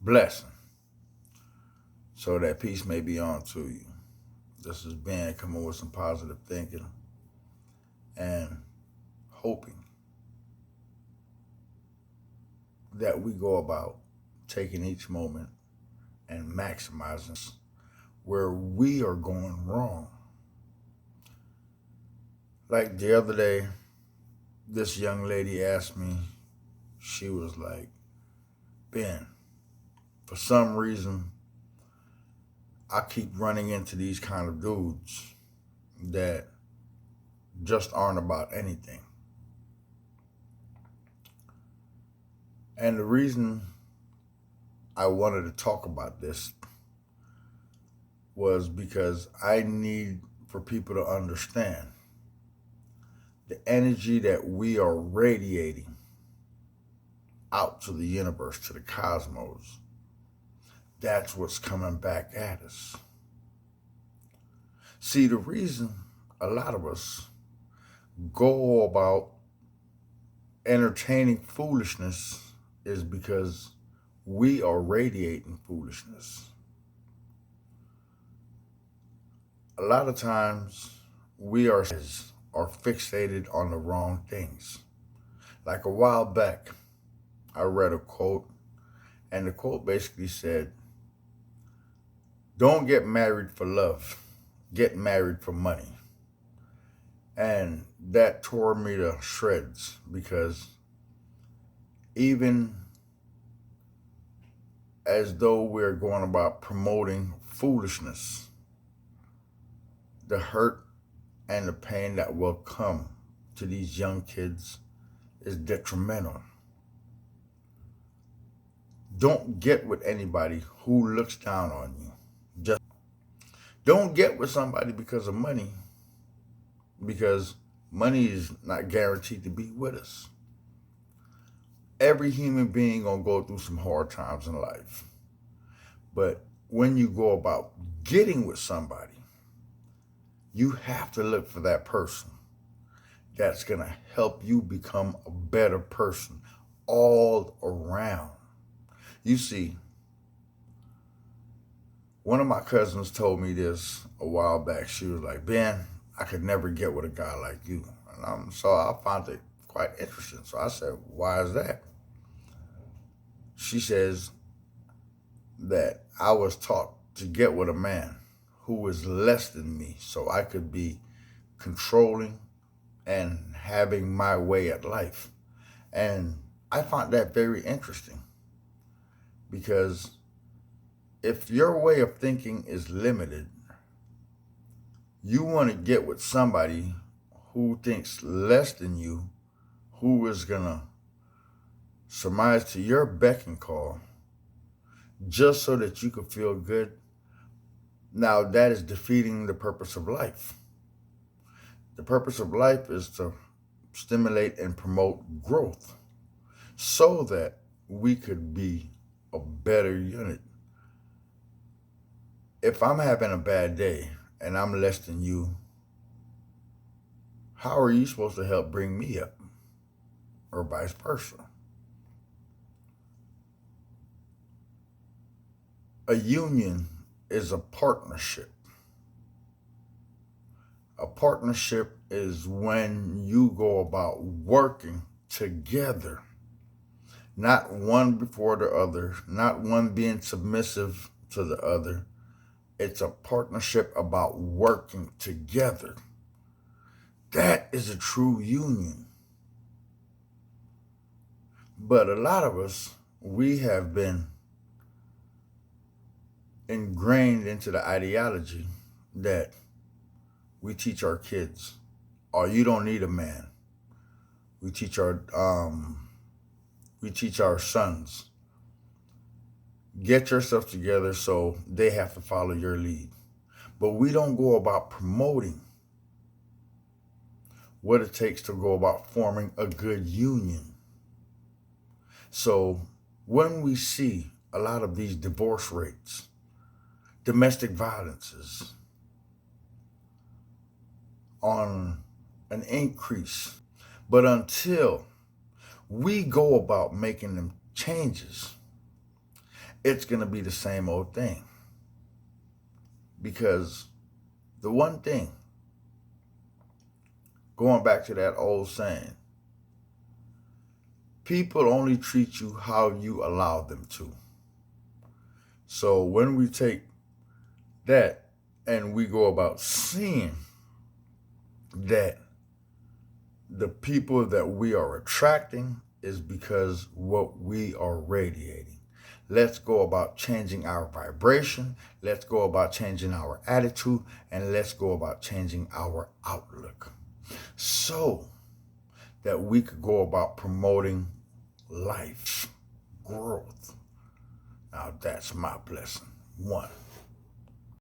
blessing so that peace may be unto you. This is Ben coming with some positive thinking and hoping that we go about taking each moment and maximizing where we are going wrong. Like the other day, this young lady asked me, she was like, Ben, for some reason, I keep running into these kind of dudes that just aren't about anything. And the reason I wanted to talk about this was because I need for people to understand the energy that we are radiating out to the universe, to the cosmos. That's what's coming back at us. See, the reason a lot of us go about entertaining foolishness is because we are radiating foolishness. A lot of times we are fixated on the wrong things. Like a while back, I read a quote, and the quote basically said, don't get married for love, get married for money. And that tore me to shreds because even as though we're going about promoting foolishness, the hurt and the pain that will come to these young kids is detrimental. Don't get with anybody who looks down on you. Just don't get with somebody because of money, because money is not guaranteed to be with us. Every human being gonna go through some hard times in life. But when you go about getting with somebody, you have to look for that person that's gonna help you become a better person all around. You see, one of my cousins told me this a while back. She was like, Ben, I could never get with a guy like you. And so I found it quite interesting. So I said, why is that? She says that I was taught to get with a man who was less than me so I could be controlling and having my way at life. And I found that very interesting because if your way of thinking is limited, you want to get with somebody who thinks less than you, who is going to surmise to your beck and call just so that you can feel good. Now that is defeating the purpose of life. The purpose of life is to stimulate and promote growth so that we could be a better unit. If I'm having a bad day and I'm less than you, how are you supposed to help bring me up? Or vice versa. A union is a partnership. A partnership is when you go about working together, not one before the other, not one being submissive to the other. It's a partnership about working together. That is a true union. But a lot of us, we have been ingrained into the ideology that we teach our kids, oh, you don't need a man. We teach our sons, get yourself together so they have to follow your lead. But we don't go about promoting what it takes to go about forming a good union. So when we see a lot of these divorce rates, domestic violences on an increase, but until we go about making them changes it's going to be the same old thing. Because the one thing, going back to that old saying, people only treat you how you allow them to. So when we take that and we go about seeing that the people that we are attracting is because what we are radiating. Let's go about changing our vibration. Let's go about changing our attitude. And let's go about changing our outlook. So that we could go about promoting life, growth. Now that's my blessing. 1.